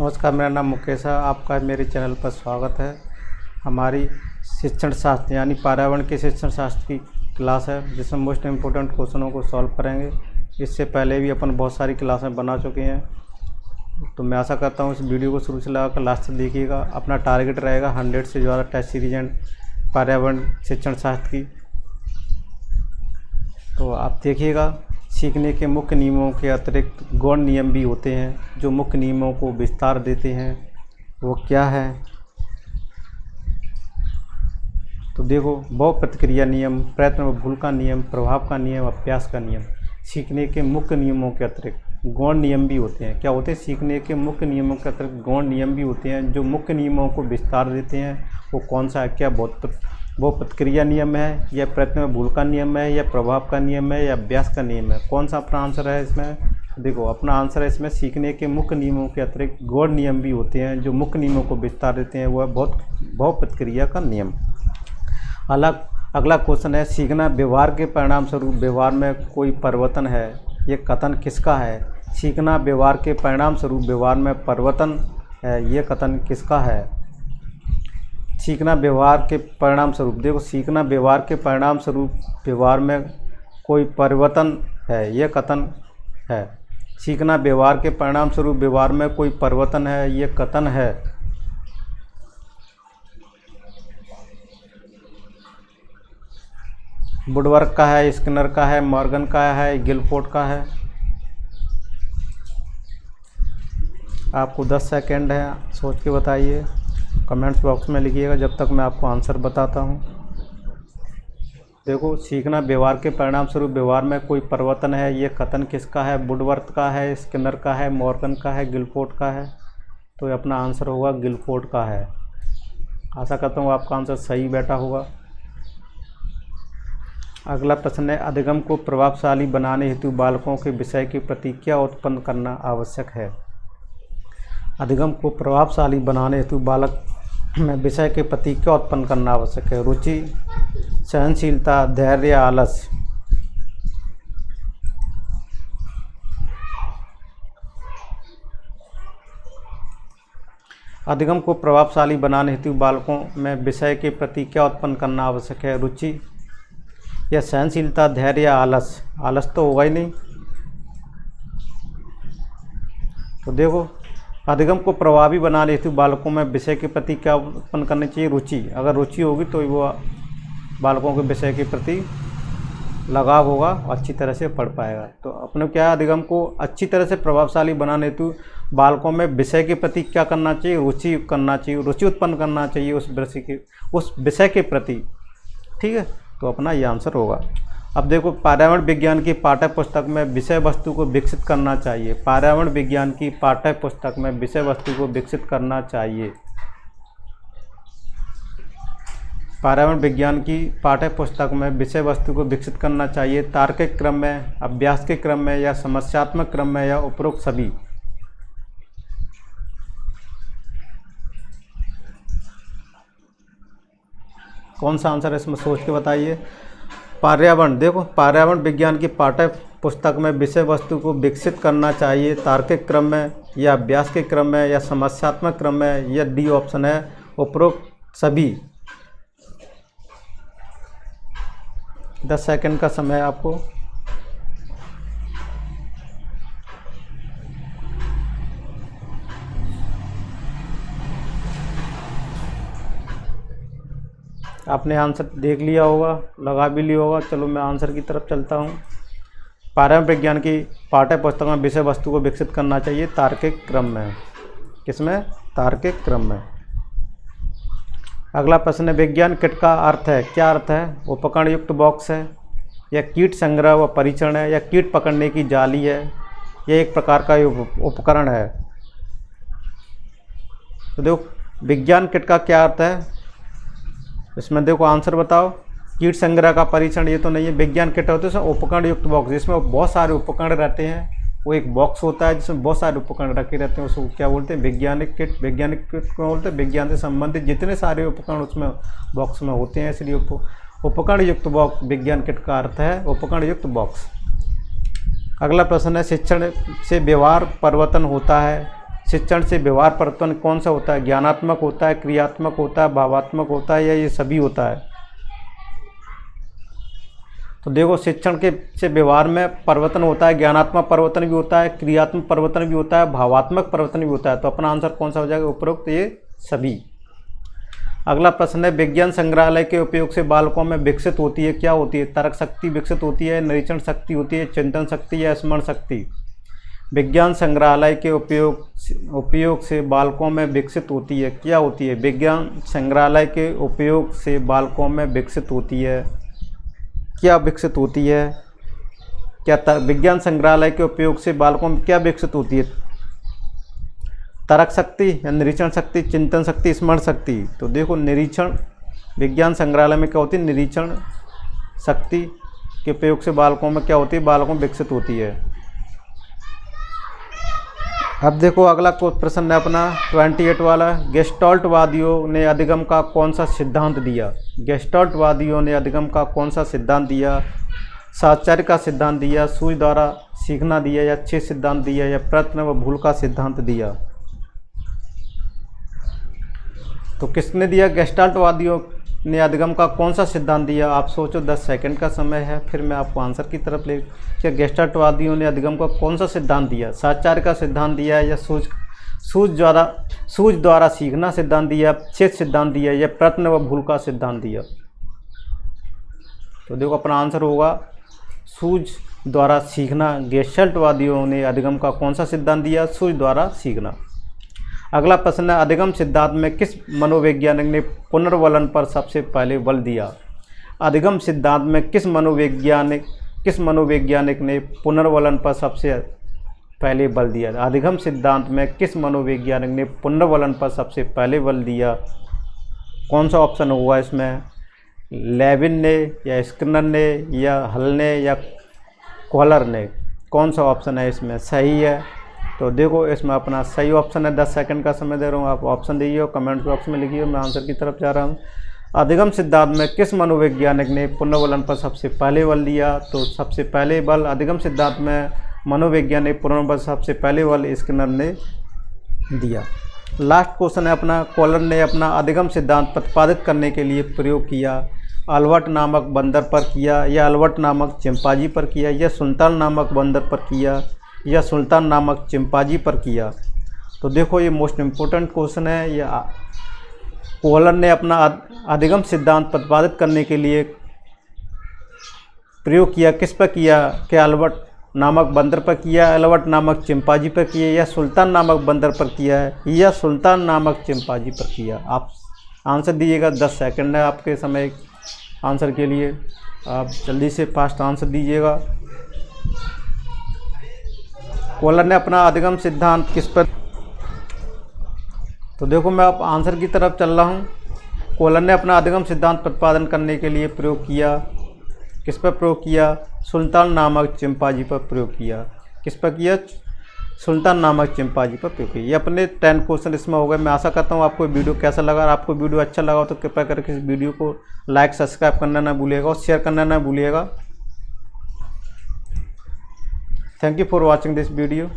नमस्कार, मेरा नाम मुकेश है। आपका मेरे चैनल पर स्वागत है। हमारी शिक्षण शास्त्र यानी पर्यावरण के शिक्षण शास्त्र की क्लास है, जिसमें मोस्ट इम्पोर्टेंट क्वेश्चनों को सॉल्व करेंगे। इससे पहले भी अपन बहुत सारी क्लासें बना चुके हैं, तो मैं आशा करता हूँ इस वीडियो को शुरू से लगाकर लास्ट तक देखिएगा। अपना टारगेट रहेगा 100 से ज़्यादा टेस्ट सीरीज एंड पर्यावरण शिक्षण शास्त्र की। तो आप देखिएगा, सीखने के मुख्य नियमों के अतिरिक्त गौण नियम भी होते हैं जो मुख्य नियमों को विस्तार देते हैं। वो क्या है? तो देखो, बहु प्रतिक्रिया नियम, प्रयत्न व भूल का नियम, प्रभाव का नियम, अभ्यास का नियम। सीखने के मुख्य नियमों के अतिरिक्त गौण नियम भी होते हैं। क्या होते हैं? सीखने के मुख्य नियमों के अतिरिक्त गौण नियम भी होते हैं जो मुख्य नियमों को विस्तार देते हैं। वो कौन सा है? क्या बहु प्रतिक्रिया नियम है, या प्रयत्न में भूल का नियम है, या प्रभाव का नियम है, या अभ्यास का नियम है? कौन सा अपना आंसर है इसमें? देखो, अपना आंसर है इसमें सीखने के मुख्य नियमों के अतिरिक्त गौण नियम भी होते हैं जो मुख्य नियमों को विस्तार देते हैं। वह बहु प्रतिक्रिया का नियम। अगला क्वेश्चन है, सीखना व्यवहार के परिणाम स्वरूप व्यवहार में कोई परिवर्तन है, ये कथन किसका है? सीखना व्यवहार के परिणाम स्वरूप व्यवहार में परिवर्तन है, ये कथन किसका है? सीखना व्यवहार के परिणाम स्वरूप, देखो, सीखना व्यवहार के परिणाम स्वरूप व्यवहार में कोई परिवर्तन है, ये कथन है। सीखना व्यवहार के परिणाम स्वरूप व्यवहार में कोई परिवर्तन है, ये कथन है। वुडवर्थ का है, स्किनर का है, मॉर्गन का है, गिलफोर्ड का है? आपको 10 सेकंड है, सोच के बताइए। कमेंट्स बॉक्स में लिखिएगा जब तक मैं आपको आंसर बताता हूँ। देखो, सीखना व्यवहार के परिणाम स्वरूप व्यवहार में कोई परिवर्तन है, ये कथन किसका है? वुडवर्थ का है, स्किनर का है, मॉर्गन का है, गिलफोर्ड का है? तो ये अपना आंसर होगा गिलफोर्ड का है। आशा करता हूँ आपका आंसर सही बैठा होगा। अगला प्रश्न है, अधिगम को प्रभावशाली बनाने हेतु बालकों के विषय के प्रति क्या उत्पन्न करना आवश्यक है? अधिगम को प्रभावशाली बनाने हेतु बालक में विषय के प्रति क्या उत्पन्न करना आवश्यक है? रुचि, सहनशीलता, धैर्य, आलस? अधिगम को प्रभावशाली बनाने हेतु बालकों में विषय के प्रति क्या उत्पन्न करना आवश्यक है? रुचि या सहनशीलता, धैर्य या आलस? आलस तो होगा ही नहीं। तो देखो, अधिगम को प्रभावी बनाने हेतु बालकों में विषय के प्रति क्या उत्पन्न करनी चाहिए? रुचि। अगर रुचि होगी तो वो बालकों के विषय के प्रति लगाव होगा, अच्छी तरह से पढ़ पाएगा। तो अपने क्या है, अधिगम को अच्छी तरह से प्रभावशाली बनाने हेतु बालकों में विषय के प्रति क्या करना चाहिए? रुचि करना चाहिए, रुचि उत्पन्न करना चाहिए उस विषय के प्रति। ठीक है, तो अपना ये आंसर होगा। अब देखो, पर्यावरण विज्ञान की पाठ्य पुस्तक में विषय वस्तु को विकसित करना चाहिए। पर्यावरण विज्ञान की पाठ्य पुस्तक में विषय वस्तु को विकसित करना चाहिए। पर्यावरण विज्ञान की पाठ्य पुस्तक में विषय वस्तु को विकसित करना चाहिए तार्किक क्रम में, अभ्यास के क्रम में, या समस्यात्मक क्रम में, या उपरोक्त सभी? कौन सा आंसर है इसमें? सोच के बताइए। पर्यावरण, देखो, पर्यावरण विज्ञान की पाठ्य पुस्तक में विषय वस्तु को विकसित करना चाहिए तार्किक क्रम में, या अभ्यास के क्रम में, या समस्यात्मक क्रम में, या डी ऑप्शन है उपरोक्त सभी। 10 सेकंड का समय है आपको। आपने आंसर देख लिया होगा, लगा भी लिया होगा। चलो मैं आंसर की तरफ चलता हूँ। पर्यावरण विज्ञान की पाठ्य पुस्तक में विषय वस्तु को विकसित करना चाहिए तार्किक क्रम में। किसमें? तार्किक क्रम में। अगला प्रश्न है, विज्ञान किट का अर्थ है? क्या अर्थ है? उपकरण युक्त बॉक्स है, या कीट संग्रह व परीक्षण है, या कीट पकड़ने की जाली है, या एक प्रकार का उपकरण है? तो देखो, विज्ञान किट का क्या अर्थ है इसमें? देखो, आंसर बताओ। कीट संग्रह का परीक्षण ये तो नहीं है। विज्ञान किट होते हैं उपकरण युक्त बॉक्स, जिसमें बहुत सारे उपकरण रहते हैं। वो एक बॉक्स होता है जिसमें बहुत सारे उपकरण रखे रहते हैं, उसको क्या बोलते हैं? वैज्ञानिक किट। वैज्ञानिक किट को बोलते हैं विज्ञान से संबंधित जितने सारे उपकरण उसमें बॉक्स में होते हैं, इसलिए उपकरण युक्त बॉक्स विज्ञान किट का अर्थ है उपकरण युक्त बॉक्स। अगला प्रश्न है, शिक्षण से व्यवहार परिवर्तन होता है? शिक्षण से व्यवहार परिवर्तन कौन सा होता है? ज्ञानात्मक होता है, क्रियात्मक होता है, भावात्मक होता है, या ये सभी होता है? तो देखो, शिक्षण के से व्यवहार में परिवर्तन होता है, ज्ञानात्मक परिवर्तन भी होता है, क्रियात्मक परिवर्तन भी होता है, भावात्मक परिवर्तन भी होता है। तो अपना आंसर कौन सा हो जाएगा? उपरोक्त ये सभी। अगला प्रश्न है, विज्ञान संग्रहालय के उपयोग से बालकों में विकसित होती है, क्या होती है? तर्क शक्ति विकसित होती है, निरीक्षण शक्ति होती है, चिंतन शक्ति या स्मरण शक्ति? विज्ञान संग्रहालय के उपयोग से बालकों में विकसित होती है, क्या होती है? विज्ञान संग्रहालय के उपयोग से बालकों में विकसित होती है, क्या विकसित होती है? क्या विज्ञान संग्रहालय के उपयोग से बालकों में क्या विकसित होती है? तर्क शक्ति या निरीक्षण शक्ति, चिंतन शक्ति, स्मरण शक्ति? तो देखो, निरीक्षण, विज्ञान संग्रहालय में क्या होती है? निरीक्षण शक्ति के उपयोग से बालकों में क्या होती है? बालकों में विकसित होती है। अब देखो, अगला प्रश्न है अपना 28 वाला, गेस्टाल्टवादियों ने अधिगम का कौन सा सिद्धांत दिया? गेस्टाल्टवादियों ने अधिगम का कौन सा सिद्धांत दिया? साहचर्य का सिद्धांत दिया, सूझ द्वारा सीखना दिया, या छेद सिद्धांत दिया, या प्रयत्न व भूल का सिद्धांत दिया? तो किसने दिया? गेस्टाल्टवादियों ने अधिगम का कौन सा सिद्धांत दिया? आप सोचो, 10 सेकंड का समय है, फिर मैं आपको आंसर की तरफ ले। क्या गेस्टाल्टवादियों ने अधिगम का कौन सा सिद्धांत दिया? साहचर्य का सिद्धांत दिया, या सूझ द्वारा सीखना सिद्धांत दिया, छेद सिद्धांत दिया, या प्रयत्न व भूल का सिद्धांत दिया? तो देखो, अपना आंसर होगा सूझ द्वारा सीखना। गेस्टाल्टवादियों ने अधिगम का कौन सा सिद्धांत दिया? सूझ द्वारा सीखना। अगला प्रश्न है, अधिगम सिद्धांत में किस मनोवैज्ञानिक ने पुनर्वलन पर सबसे पहले बल दिया? अधिगम सिद्धांत में किस मनोवैज्ञानिक ने पुनर्वलन पर सबसे पहले बल दिया? अधिगम सिद्धांत में किस मनोवैज्ञानिक ने पुनर्वलन पर सबसे पहले बल दिया? कौन सा ऑप्शन होगा इसमें? लेविन ने, या स्किनर ने, या हल ने, या कॉलर ने? कौन सा ऑप्शन है इसमें सही है? तो देखो, इसमें अपना सही ऑप्शन है। 10 सेकंड का समय दे रहा हूँ, आप ऑप्शन दीजिए और कमेंट बॉक्स में लिखिए, मैं आंसर की तरफ जा रहा हूँ। अधिगम सिद्धांत में किस मनोवैज्ञानिक ने पुनर्वलन पर सबसे पहले बल दिया? तो सबसे पहले बल अधिगम सिद्धांत में मनोवैज्ञानिक पुनर्वलन पर सबसे पहले बल स्किनर ने दिया। लास्ट क्वेश्चन है अपना, कॉलर ने अपना अधिगम सिद्धांत प्रतिपादित करने के लिए प्रयोग किया? अल्बर्ट नामक बंदर पर किया, या अल्बर्ट नामक चिंपांजी पर किया, या सुल्तान नामक बंदर पर किया, या सुल्तान नामक चिंपांजी पर किया? तो देखो, ये मोस्ट इम्पोर्टेंट क्वेश्चन है। या कॉलर ने अपना अधिगम सिद्धांत प्रतिपादित करने के लिए प्रयोग किया, किस पर किया? क्या अल्बर्ट नामक बंदर पर किया, अल्बर्ट नामक चिंपांजी पर किया, या सुल्तान नामक बंदर पर किया है, या सुल्तान नामक चिंपांजी पर किया? आप आंसर दीजिएगा। 10 सेकंड है आपके समय आंसर के लिए, आप जल्दी से फास्ट आंसर दीजिएगा। कॉलर ने अपना अधिगम सिद्धांत किस पर? तो देखो, मैं अब आंसर की तरफ चल रहा हूँ। कॉलर ने अपना अधिगम सिद्धांत प्रतिपादन करने के लिए प्रयोग किया, किस पर प्रयोग किया? सुल्तान नामक चिंपांजी पर प्रयोग किया। किस पर किया? सुल्तान नामक चिंपांजी पर प्रयोग किया। ये अपने 10 क्वेश्चन इसमें हो गए। मैं आशा करता हूँ आपको वीडियो कैसा लगा। अगर आपको वीडियो अच्छा लगा तो कृपया करके इस वीडियो को लाइक, सब्सक्राइब करना ना भूलिएगा और शेयर करना ना भूलिएगा। Thank you for watching this video.